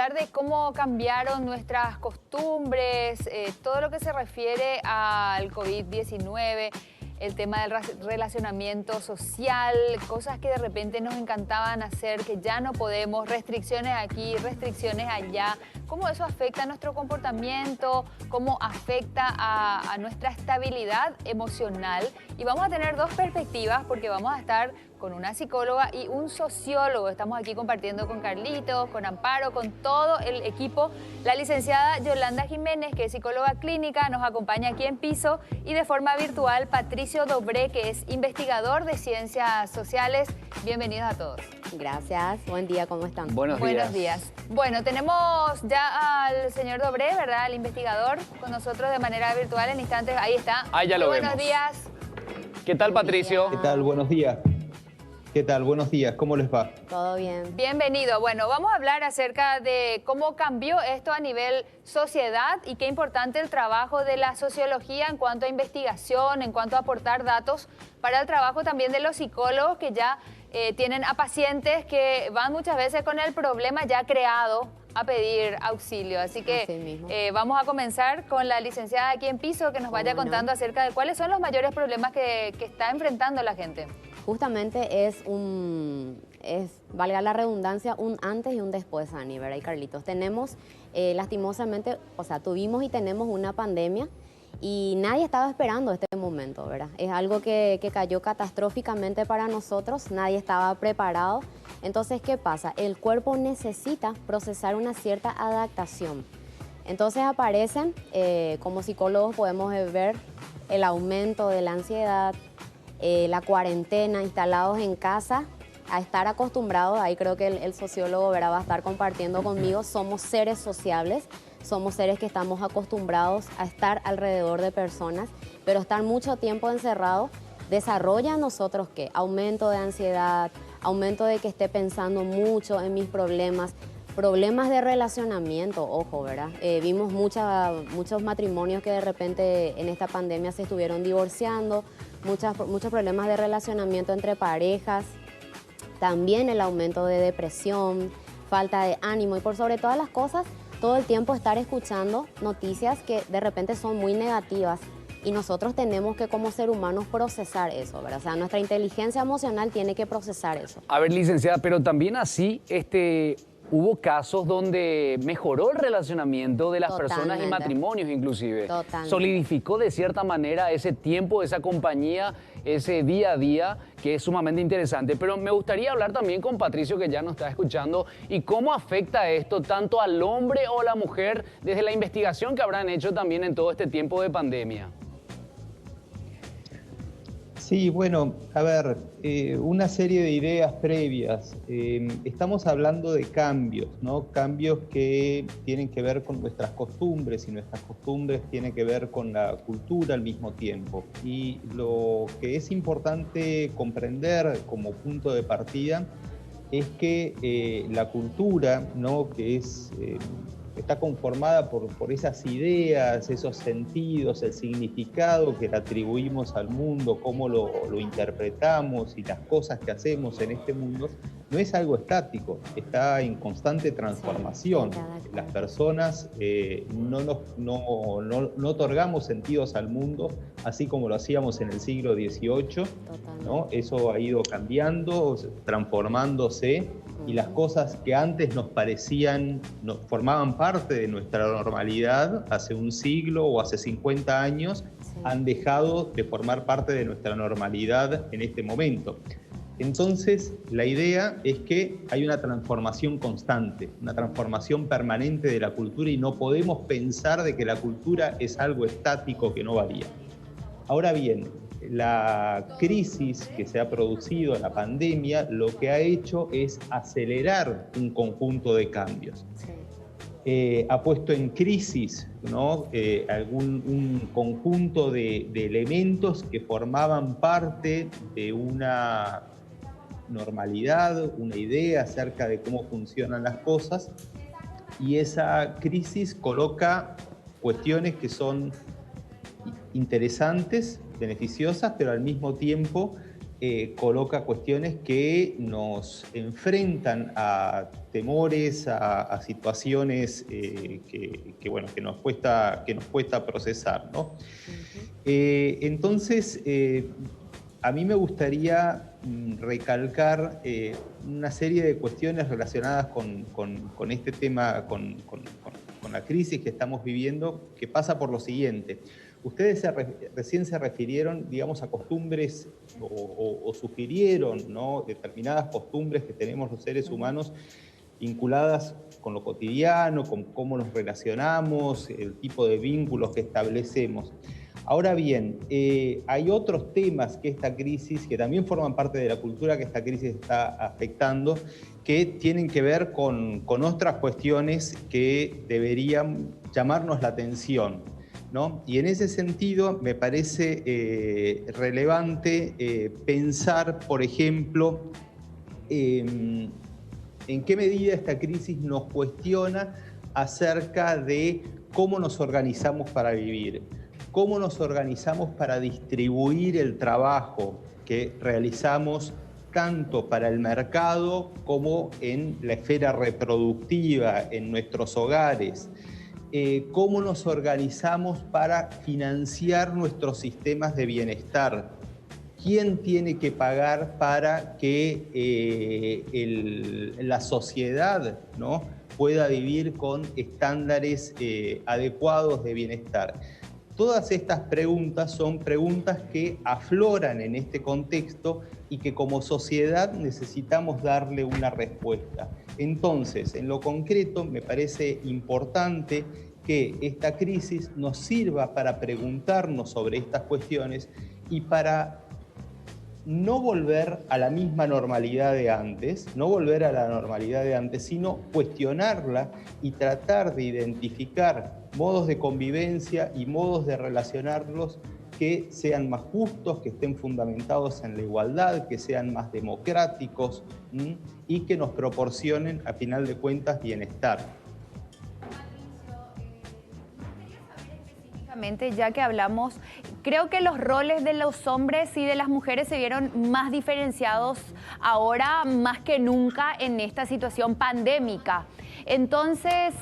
hablar de cómo cambiaron nuestras costumbres, todo lo que se refiere al COVID-19, el tema del relacionamiento social, cosas que de repente nos encantaban hacer, que ya no podemos, restricciones aquí, restricciones allá, cómo eso afecta a nuestro comportamiento, cómo afecta a nuestra estabilidad emocional. Y vamos a tener dos perspectivas porque vamos a estar con una psicóloga y un sociólogo. Estamos aquí compartiendo con Carlitos, con Amparo, con todo el equipo. La licenciada Yolanda Jiménez, que es psicóloga clínica, nos acompaña aquí en piso, y de forma virtual Patricio Dobré, que es investigador de ciencias sociales. Bienvenidos a todos. Gracias, buen día, ¿cómo están? Buenos días. Bueno, tenemos ya al señor Dobré, ¿verdad? El investigador con nosotros de manera virtual en instantes. Ahí está. Ahí ya lo vemos. Buenos días. ¿Qué tal, Patricio? ¿Qué tal? Buenos días. ¿Qué tal? Buenos días. ¿Cómo les va? Todo bien. Bienvenido. Bueno, vamos a hablar acerca de cómo cambió esto a nivel sociedad y qué importante el trabajo de la sociología en cuanto a investigación, en cuanto a aportar datos para el trabajo también de los psicólogos que ya tienen a pacientes que van muchas veces con el problema ya creado a pedir auxilio. Así que vamos a comenzar con la licenciada aquí en piso que nos vaya contando acerca de cuáles son los mayores problemas que está enfrentando la gente. Justamente valga la redundancia, un antes y un después, Ani, ¿verdad? Y Carlitos, tenemos lastimosamente, tuvimos y tenemos una pandemia y nadie estaba esperando este momento, ¿verdad? Es algo que cayó catastróficamente para nosotros, nadie estaba preparado. Entonces, ¿qué pasa? El cuerpo necesita procesar una cierta adaptación. Entonces aparecen, como psicólogos podemos ver el aumento de la ansiedad, la cuarentena, instalados en casa, a estar acostumbrados, ahí creo que el sociólogo va a estar compartiendo conmigo, somos seres sociables, somos seres que estamos acostumbrados a estar alrededor de personas, pero estar mucho tiempo encerrado desarrolla en nosotros ¿qué? Aumento de ansiedad, aumento de que esté pensando mucho en mis problemas de relacionamiento, ojo, ¿verdad? Vimos muchos matrimonios que de repente en esta pandemia se estuvieron divorciando, muchos problemas de relacionamiento entre parejas, también el aumento de depresión, falta de ánimo y por sobre todas las cosas, todo el tiempo estar escuchando noticias que de repente son muy negativas y nosotros tenemos que como ser humanos procesar eso, ¿verdad? O sea, nuestra inteligencia emocional tiene que procesar eso. A ver, licenciada, pero también así, hubo casos donde mejoró el relacionamiento de las personas y matrimonios inclusive. Totalmente. Solidificó de cierta manera ese tiempo, esa compañía, ese día a día, que es sumamente interesante. Pero me gustaría hablar también con Patricio, que ya nos está escuchando, y cómo afecta esto tanto al hombre o la mujer desde la investigación que habrán hecho también en todo este tiempo de pandemia. Sí, bueno, a ver, una serie de ideas previas. Estamos hablando de cambios, ¿no? Cambios que tienen que ver con nuestras costumbres y nuestras costumbres tienen que ver con la cultura al mismo tiempo. Y lo que es importante comprender como punto de partida es que la cultura, ¿no? Que está conformada por esas ideas, esos sentidos, el significado que le atribuimos al mundo, cómo lo interpretamos y las cosas que hacemos en este mundo, no es algo estático, está en constante transformación. Las personas no otorgamos sentidos al mundo así como lo hacíamos en el siglo XVIII, ¿no? Eso ha ido cambiando, transformándose, y las cosas que antes nos parecían, formaban parte de nuestra normalidad hace un siglo o hace 50 años, han dejado de formar parte de nuestra normalidad en este momento. Entonces, la idea es que hay una transformación constante, una transformación permanente de la cultura y no podemos pensar de que la cultura es algo estático que no varía. Ahora bien, la crisis que se ha producido, la pandemia, lo que ha hecho es acelerar un conjunto de cambios. Ha puesto en crisis, ¿no? Un conjunto de elementos que formaban parte de una normalidad, una idea acerca de cómo funcionan las cosas, y esa crisis coloca cuestiones que son interesantes, beneficiosas, pero al mismo tiempo coloca cuestiones que nos enfrentan a temores, a situaciones bueno, que nos cuesta procesar, ¿no? Entonces, a mí me gustaría recalcar una serie de cuestiones relacionadas con este tema, con la crisis que estamos viviendo, que pasa por lo siguiente. Ustedes recién se refirieron, digamos, a costumbres o sugirieron, ¿no?, determinadas costumbres que tenemos los seres humanos vinculadas con lo cotidiano, con cómo nos relacionamos, el tipo de vínculos que establecemos. Ahora bien, hay otros temas que esta crisis, que también forman parte de la cultura que esta crisis está afectando, que tienen que ver con otras cuestiones que deberían llamarnos la atención, ¿no? Y en ese sentido me parece relevante pensar, por ejemplo, en qué medida esta crisis nos cuestiona acerca de cómo nos organizamos para vivir, cómo nos organizamos para distribuir el trabajo que realizamos tanto para el mercado como en la esfera reproductiva, en nuestros hogares. Cómo nos organizamos para financiar nuestros sistemas de bienestar. ¿Quién tiene que pagar para que la sociedad, ¿no?, pueda vivir con estándares adecuados de bienestar? Todas estas preguntas son preguntas que afloran en este contexto y que como sociedad necesitamos darle una respuesta. Entonces, en lo concreto, me parece importante que esta crisis nos sirva para preguntarnos sobre estas cuestiones y para no volver a la misma normalidad de antes, sino cuestionarla y tratar de identificar modos de convivencia y modos de relacionarlos que sean más justos, que estén fundamentados en la igualdad, que sean más democráticos y que nos proporcionen, a final de cuentas, bienestar. Ya que hablamos, creo que los roles de los hombres y de las mujeres se vieron más diferenciados ahora más que nunca en esta situación pandémica. Entonces,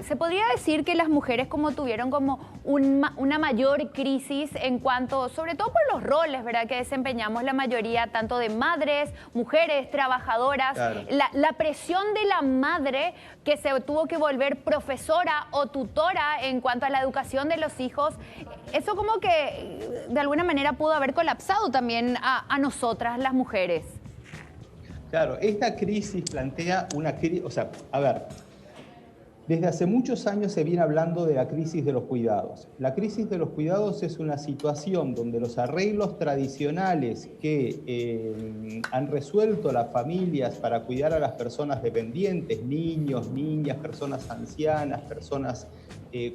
se podría decir que las mujeres tuvieron como una mayor crisis en cuanto, sobre todo por los roles, ¿verdad?, que desempeñamos la mayoría, tanto de madres, mujeres, trabajadoras. Claro. La presión de la madre que se tuvo que volver profesora o tutora en cuanto a la educación de los hijos, eso como que de alguna manera pudo haber colapsado también a nosotras, las mujeres. Claro, esta crisis plantea una crisis, desde hace muchos años se viene hablando de la crisis de los cuidados. La crisis de los cuidados es una situación donde los arreglos tradicionales que han resuelto las familias para cuidar a las personas dependientes, niños, niñas, personas ancianas, personas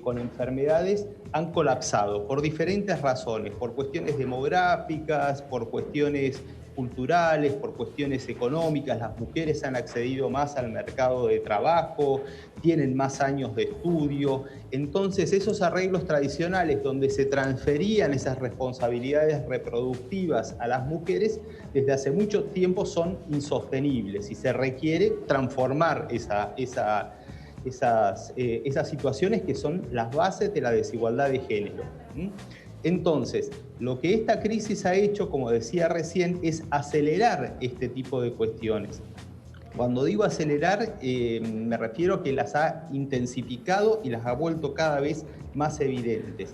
con enfermedades, han colapsado por diferentes razones, por cuestiones demográficas, por cuestiones culturales, por cuestiones económicas. Las mujeres han accedido más al mercado de trabajo, tienen más años de estudio. Entonces, esos arreglos tradicionales donde se transferían esas responsabilidades reproductivas a las mujeres, desde hace mucho tiempo son insostenibles y se requiere transformar esas situaciones que son las bases de la desigualdad de género. Entonces, lo que esta crisis ha hecho, como decía recién, es acelerar este tipo de cuestiones. Cuando digo acelerar, me refiero a que las ha intensificado y las ha vuelto cada vez más evidentes.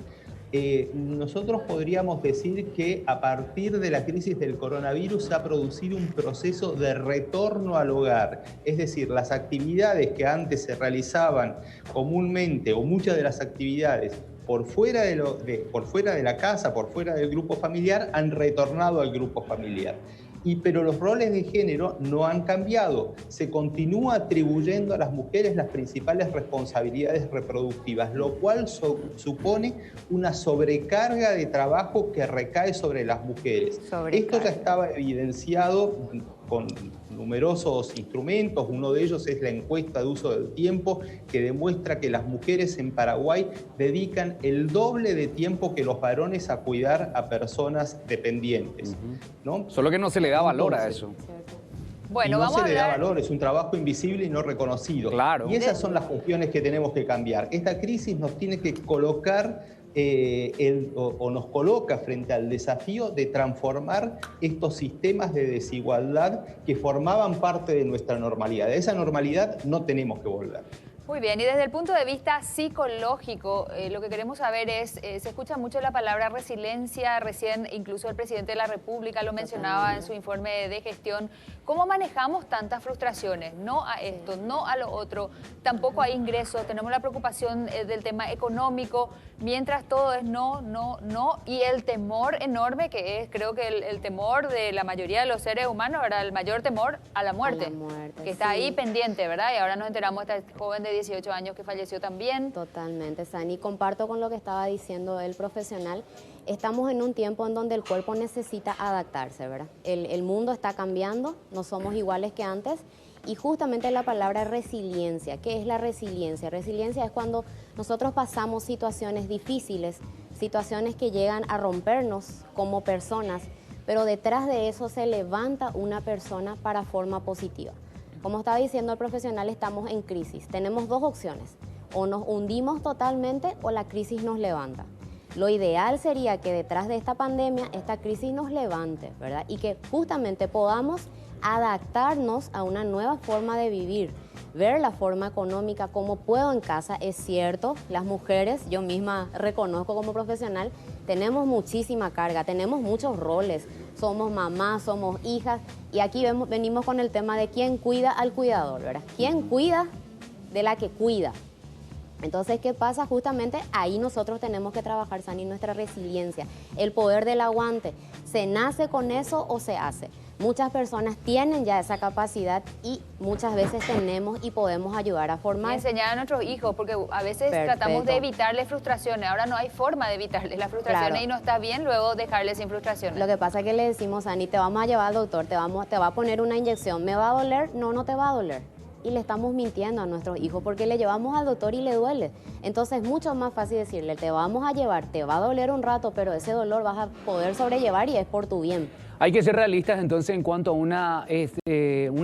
Nosotros podríamos decir que a partir de la crisis del coronavirus se ha producido un proceso de retorno al hogar. Es decir, las actividades que antes se realizaban comúnmente, o muchas de las actividades por fuera de la casa, por fuera del grupo familiar, han retornado al grupo familiar. pero los roles de género no han cambiado. Se continúa atribuyendo a las mujeres las principales responsabilidades reproductivas, lo cual supone una sobrecarga de trabajo que recae sobre las mujeres. Esto ya estaba evidenciado con numerosos instrumentos. Uno de ellos es la encuesta de uso del tiempo, que demuestra que las mujeres en Paraguay dedican el doble de tiempo que los varones a cuidar a personas dependientes, ¿no? Solo que no se le da valor a eso. Bueno, y no vamos se le a da hablar... valor, es un trabajo invisible y no reconocido. Claro. Y esas son las cuestiones que tenemos que cambiar. Esta crisis nos tiene que colocar nos coloca frente al desafío de transformar estos sistemas de desigualdad que formaban parte de nuestra normalidad. De esa normalidad no tenemos que volver. Muy bien, y desde el punto de vista psicológico, lo que queremos saber es, se escucha mucho la palabra resiliencia, recién incluso el presidente de la República lo mencionaba en su informe de gestión. ¿Cómo manejamos tantas frustraciones? No a esto, no a lo otro, tampoco hay ingresos, tenemos la preocupación del tema económico, mientras todo es no, no, no, y el temor enorme que es, creo que el temor de la mayoría de los seres humanos, ¿verdad? El mayor temor a la muerte, que está ahí pendiente, ¿verdad? Y ahora nos enteramos de esta joven de 18 años que falleció también. Totalmente, Sani. Comparto con lo que estaba diciendo el profesional. Estamos en un tiempo en donde el cuerpo necesita adaptarse, ¿verdad? El mundo está cambiando, no somos iguales que antes. Y justamente la palabra resiliencia. ¿Qué es la resiliencia? Resiliencia es cuando nosotros pasamos situaciones difíciles, situaciones que llegan a rompernos como personas, pero detrás de eso se levanta una persona para forma positiva. Como estaba diciendo el profesional, estamos en crisis. Tenemos dos opciones. O nos hundimos totalmente o la crisis nos levanta. Lo ideal sería que detrás de esta pandemia, esta crisis nos levante, ¿verdad? Y que justamente podamos adaptarnos a una nueva forma de vivir, ver la forma económica, cómo puedo en casa. Es cierto, las mujeres, yo misma reconozco como profesional, tenemos muchísima carga, tenemos muchos roles, somos mamás, somos hijas, y aquí venimos con el tema de quién cuida al cuidador, ¿verdad? ¿Quién cuida de la que cuida? Entonces, ¿qué pasa? Justamente ahí nosotros tenemos que trabajar, Sani, nuestra resiliencia, el poder del aguante. ¿Se nace con eso o se hace? Muchas personas tienen ya esa capacidad y muchas veces tenemos y podemos ayudar a formar. Y enseñar a nuestros hijos, porque a veces tratamos de evitarles frustraciones. Ahora no hay forma de evitarles las frustraciones, y no está bien luego dejarles sin frustraciones. Lo que pasa es que le decimos, Ani, te vamos a llevar al doctor, te va a poner una inyección. ¿Me va a doler? No, no te va a doler. Y le estamos mintiendo a nuestros hijos porque le llevamos al doctor y le duele. Entonces es mucho más fácil decirle, te vamos a llevar, te va a doler un rato, pero ese dolor vas a poder sobrellevar y es por tu bien. Hay que ser realistas entonces en cuanto a una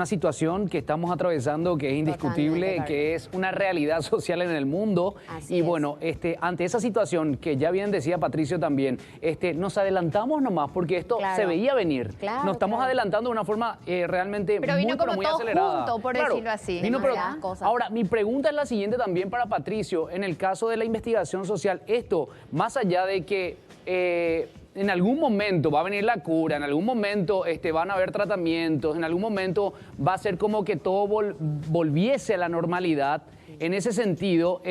situación que estamos atravesando, que es indiscutible, que es una realidad social en el mundo. Así y es. bueno, ante esa situación que ya bien decía Patricio también, nos adelantamos nomás porque esto se veía venir. Nos estamos adelantando de una forma realmente pero vino como muy todo acelerada. junto, por decirlo así. Ahora, mi pregunta es la siguiente también para Patricio. En el caso de la investigación social, esto, más allá de que en algún momento va a venir la cura, en algún momento van a haber tratamientos, en algún momento va a ser como que todo volviese a la normalidad. En ese sentido,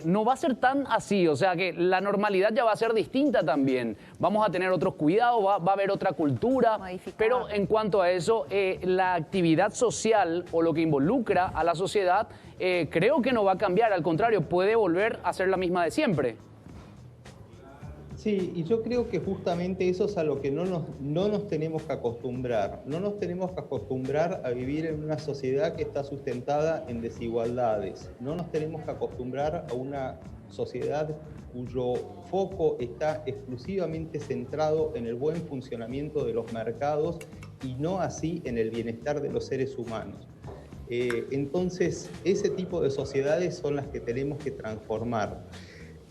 no va a ser tan así, o sea que la normalidad ya va a ser distinta también. Vamos a tener otros cuidados, va a haber otra cultura, pero en cuanto a eso, la actividad social o lo que involucra a la sociedad, creo que no va a cambiar, al contrario, puede volver a ser la misma de siempre. Sí, y yo creo que justamente eso es a lo que no nos tenemos que acostumbrar. No nos tenemos que acostumbrar a vivir en una sociedad que está sustentada en desigualdades. No nos tenemos que acostumbrar a una sociedad cuyo foco está exclusivamente centrado en el buen funcionamiento de los mercados y no así en el bienestar de los seres humanos. Entonces, ese tipo de sociedades son las que tenemos que transformar.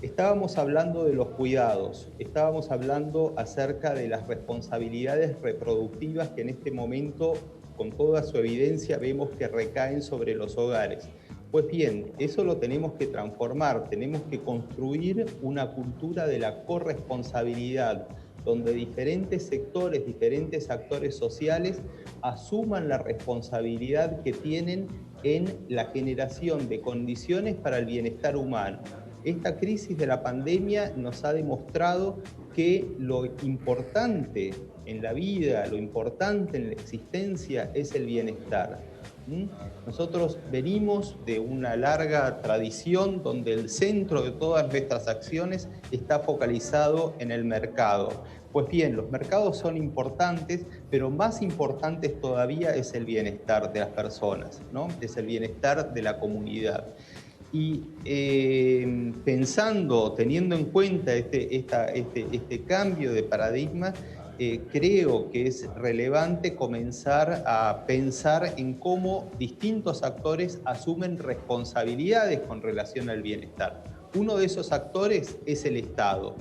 Estábamos hablando de los cuidados, estábamos hablando acerca de las responsabilidades reproductivas que en este momento, con toda su evidencia, vemos que recaen sobre los hogares. Pues bien, eso lo tenemos que transformar, tenemos que construir una cultura de la corresponsabilidad, donde diferentes sectores, diferentes actores sociales asuman la responsabilidad que tienen en la generación de condiciones para el bienestar humano. Esta crisis de la pandemia nos ha demostrado que lo importante en la vida, lo importante en la existencia es el bienestar. Nosotros venimos de una larga tradición donde el centro de todas nuestras acciones está focalizado en el mercado. Pues bien, los mercados son importantes, pero más importantes todavía es el bienestar de las personas, ¿no? Es el bienestar de la comunidad. Y pensando, teniendo en cuenta este cambio de paradigma, creo que es relevante comenzar a pensar en cómo distintos actores asumen responsabilidades con relación al bienestar. Uno de esos actores es el Estado.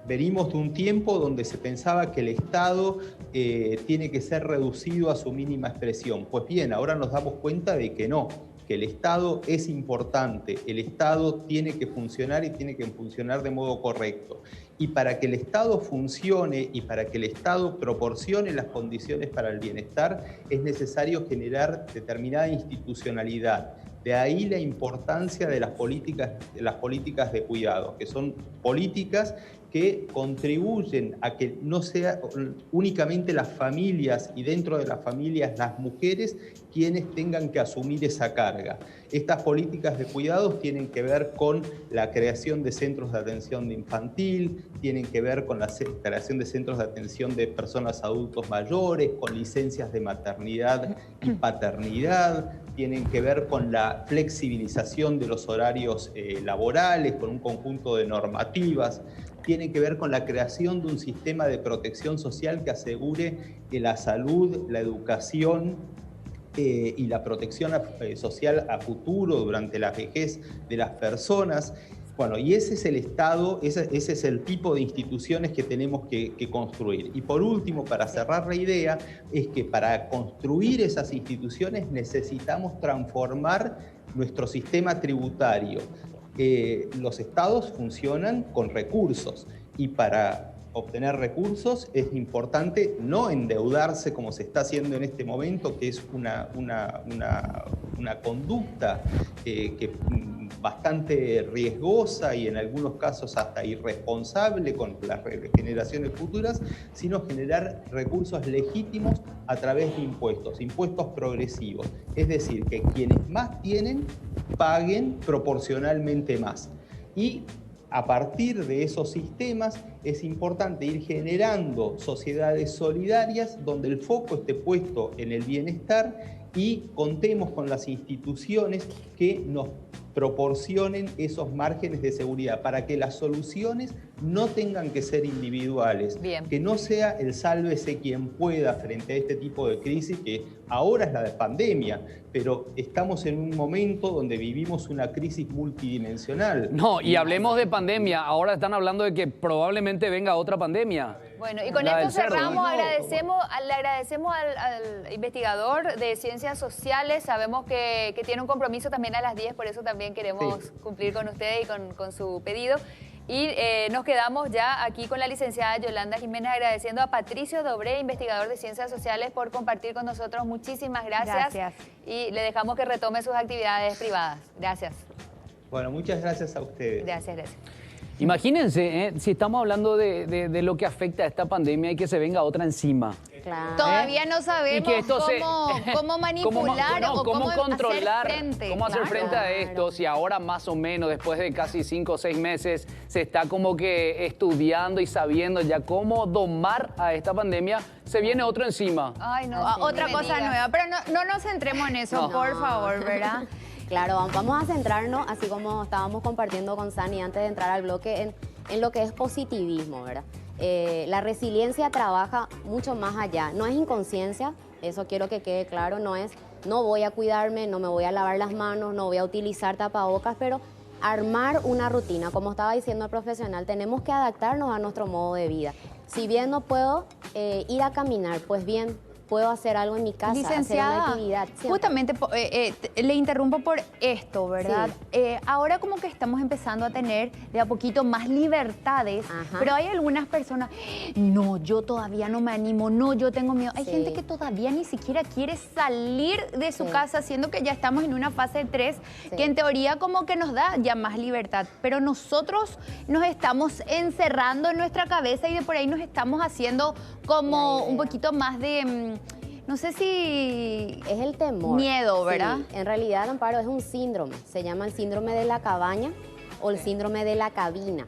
Venimos de un tiempo donde se pensaba que el Estado tiene que ser reducido a su mínima expresión. Pues bien, ahora nos damos cuenta de que no, que el Estado es importante, el Estado tiene que funcionar y tiene que funcionar de modo correcto. Y para que el Estado funcione y para que el Estado proporcione las condiciones para el bienestar, es necesario generar determinada institucionalidad. De ahí la importancia de las políticas de cuidado, que son políticas que contribuyen a que no sea únicamente las familias y dentro de las familias las mujeres quienes tengan que asumir esa carga. Estas políticas de cuidados tienen que ver con la creación de centros de atención infantil, tienen que ver con la creación de centros de atención de personas adultos mayores, con licencias de maternidad y paternidad, tienen que ver con la flexibilización de los horarios laborales, con un conjunto de normativas, tienen que ver con la creación de un sistema de protección social que asegure que la salud, la educación y la protección social a futuro durante la vejez de las personas. Bueno, y ese es el Estado, ese es el tipo de instituciones que tenemos que construir. Y por último, para cerrar la idea, es que para construir esas instituciones necesitamos transformar nuestro sistema tributario. Los estados funcionan con recursos y para obtener recursos es importante no endeudarse como se está haciendo en este momento, que es una conducta bastante riesgosa y en algunos casos hasta irresponsable con las generaciones futuras, sino generar recursos legítimos a través de impuestos progresivos. Es decir, que quienes más tienen paguen proporcionalmente más. Y a partir de esos sistemas es importante ir generando sociedades solidarias donde el foco esté puesto en el bienestar y contemos con las instituciones que nos proporcionen esos márgenes de seguridad para que las soluciones no tengan que ser individuales. Bien. Que no sea el sálvese quien pueda frente a este tipo de crisis que ahora es la de pandemia, pero estamos en un momento donde vivimos una crisis multidimensional. No, y hablemos de pandemia, ahora están hablando de que probablemente venga otra pandemia. Bueno, y con La esto del cerdo, cerramos, ¿no? le agradecemos al investigador de Ciencias Sociales, sabemos que tiene un compromiso también a las 10, por eso también queremos cumplir con usted y con su pedido. Y nos quedamos ya aquí con la licenciada Yolanda Jiménez, agradeciendo a Patricio Dobré, investigador de Ciencias Sociales, por compartir con nosotros. Muchísimas gracias. Gracias. Y le dejamos que retome sus actividades privadas. Gracias. Bueno, muchas gracias a ustedes. Gracias, gracias. Imagínense, si estamos hablando de lo que afecta a esta pandemia y que se venga otra encima. Claro. Todavía no sabemos Y que esto cómo manipular o cómo controlar, hacer frente. cómo hacer frente a esto, si ahora más o menos, después de casi 5 o 6 meses, se está como que estudiando y sabiendo ya cómo domar a esta pandemia, se viene otro encima. Ay, no. Otra me cosa diga. nueva, pero no nos centremos en eso, No. por favor, ¿verdad? Claro, vamos a centrarnos, así como estábamos compartiendo con Sani antes de entrar al bloque, en lo que es positivismo, ¿verdad? La resiliencia trabaja mucho más allá, no es inconsciencia, eso quiero que quede claro, no es no voy a cuidarme, no me voy a lavar las manos, no voy a utilizar tapabocas, pero armar una rutina, como estaba diciendo el profesional, tenemos que adaptarnos a nuestro modo de vida. Si bien no puedo ir a caminar, pues bien, puedo hacer algo en mi casa, hacer Licenciada, una actividad. Siempre. justamente le interrumpo por esto, ¿verdad? Sí. Ahora como que estamos empezando a tener de a poquito más libertades, Ajá. pero hay algunas personas, no, yo todavía no me animo, no, yo tengo miedo. Hay Sí. gente que todavía ni siquiera quiere salir de su Sí. casa, siendo que ya estamos en una fase 3, Sí. que en teoría como que nos da ya más libertad, pero nosotros nos estamos encerrando en nuestra cabeza y de por ahí nos estamos haciendo como La un idea. poquito más de, no sé si Es el temor. miedo, ¿verdad? Sí, en realidad, Amparo, es un síndrome. Se llama el síndrome de la cabaña o el síndrome de la cabina.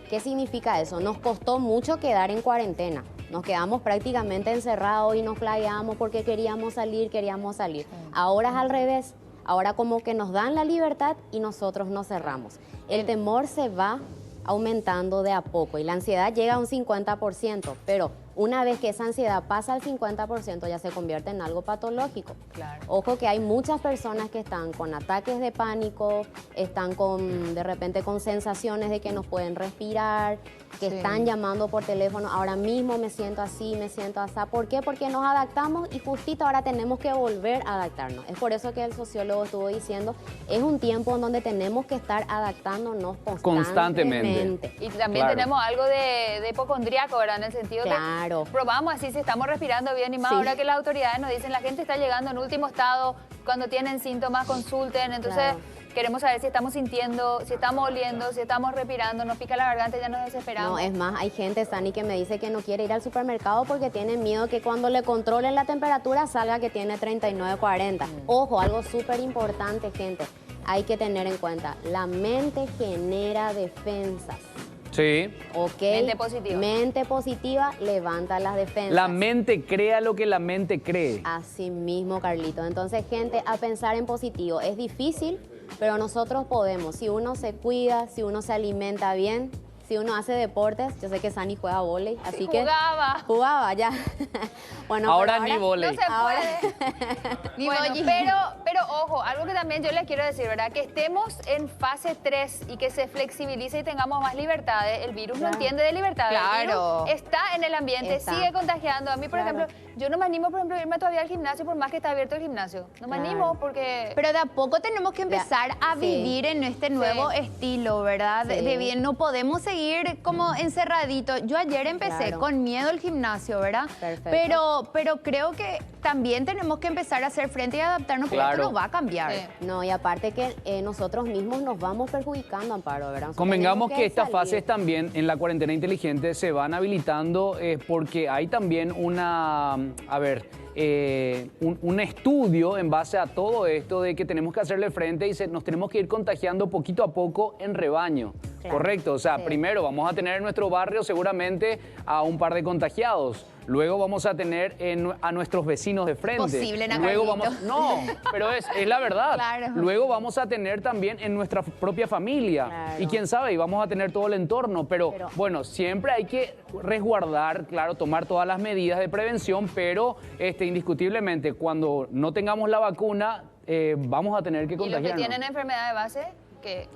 ¿Qué significa eso? Nos costó mucho quedar en cuarentena. Nos quedamos prácticamente encerrados y nos flagueamos porque queríamos salir, queríamos salir. Ahora es al revés. Ahora como que nos dan la libertad y nosotros nos cerramos. El temor se va aumentando de a poco y la ansiedad llega a un 50%, pero una vez que esa ansiedad pasa al 50% ya se convierte en algo patológico. Claro. Ojo que hay muchas personas que están con ataques de pánico, están con, de repente con sensaciones de que no pueden respirar, que Sí. están llamando por teléfono, ahora mismo me siento así, me siento así. ¿Por qué? Porque nos adaptamos y justito ahora tenemos que volver a adaptarnos. Es por eso que el sociólogo estuvo diciendo, es un tiempo en donde tenemos que estar adaptándonos constantemente. Y también Claro. tenemos algo de hipocondríaco, ¿verdad? En el sentido Claro. que probamos así si estamos respirando bien y más Sí. ahora que las autoridades nos dicen la gente está llegando en último estado, cuando tienen síntomas consulten, entonces Claro. queremos saber si estamos sintiendo, si estamos oliendo, si estamos respirando, nos pica la garganta y ya nos desesperamos. No, es más, hay gente, Sani, que me dice que no quiere ir al supermercado porque tiene miedo que cuando le controlen la temperatura salga que tiene 39, 40. Ojo, algo súper importante, gente. Hay que tener en cuenta, la mente genera defensas. Sí. ¿Ok? Mente positiva. Mente positiva levanta las defensas. La mente crea lo que la mente cree. Así mismo, Carlito. Entonces, gente, a pensar en positivo. Es difícil, pero nosotros podemos. Si uno se cuida, si uno se alimenta bien, si uno hace deportes. Yo sé que Sani juega vóley, así que... Jugaba, ya. Bueno, Ahora pero ni vóley. No se Ahora- puede. Bueno, pero ojo, algo que también yo les quiero decir, ¿verdad? Que estemos en fase 3 y que se flexibilice y tengamos más libertades. El virus no Claro. entiende de libertades. Claro. El virus está en el ambiente, Está. sigue contagiando. A mí, por Claro. ejemplo, yo no me animo, por ejemplo, a irme todavía al gimnasio por más que está abierto el gimnasio. No me Claro. animo porque... Pero de a poco tenemos que empezar a sí. vivir en este nuevo estilo, ¿verdad? Sí. De bien, no podemos seguir como encerraditos. Yo ayer empecé Claro. con miedo al gimnasio, ¿verdad? Perfecto. Pero creo que también tenemos que empezar a hacer frente y adaptarnos porque Claro. esto no va a cambiar. Sí. No, y aparte que nosotros mismos nos vamos perjudicando, Amparo, ¿verdad? Nosotros Convengamos tenemos que estas salir. fases también en la cuarentena inteligente se van habilitando porque hay también un estudio en base a todo esto de que tenemos que hacerle frente y nos tenemos que ir contagiando poquito a poco en rebaño. Claro. Correcto, o sea, Sí. primero vamos a tener en nuestro barrio seguramente a un par de contagiados. Luego vamos a tener a nuestros vecinos de frente. Imposible, Ana Luego Carlito. vamos, no, pero es la verdad. Claro. Luego vamos a tener también en nuestra propia familia. Claro. Y quién sabe, y vamos a tener todo el entorno. Pero bueno, siempre hay que resguardar, claro, tomar todas las medidas de prevención, pero indiscutiblemente cuando no tengamos la vacuna, vamos a tener que Y los que contagiarnos. tienen enfermedad de base, que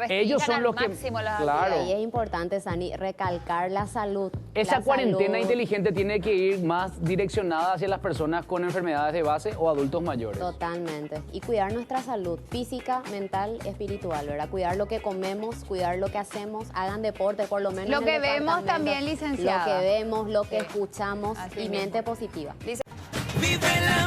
Ellos son al los que- máximo las claro. actividades. Y es importante, Sani, recalcar la salud. Esa La cuarentena salud. inteligente tiene que ir más direccionada hacia las personas con enfermedades de base o adultos mayores. Totalmente. Y cuidar nuestra salud física, mental, espiritual, ¿verdad? Cuidar lo que comemos, cuidar lo que hacemos, hagan deporte por lo menos. Lo en que el vemos departamento. también, licenciada. Lo que vemos, lo que Sí. escuchamos Así y mismo. mente positiva. Vive la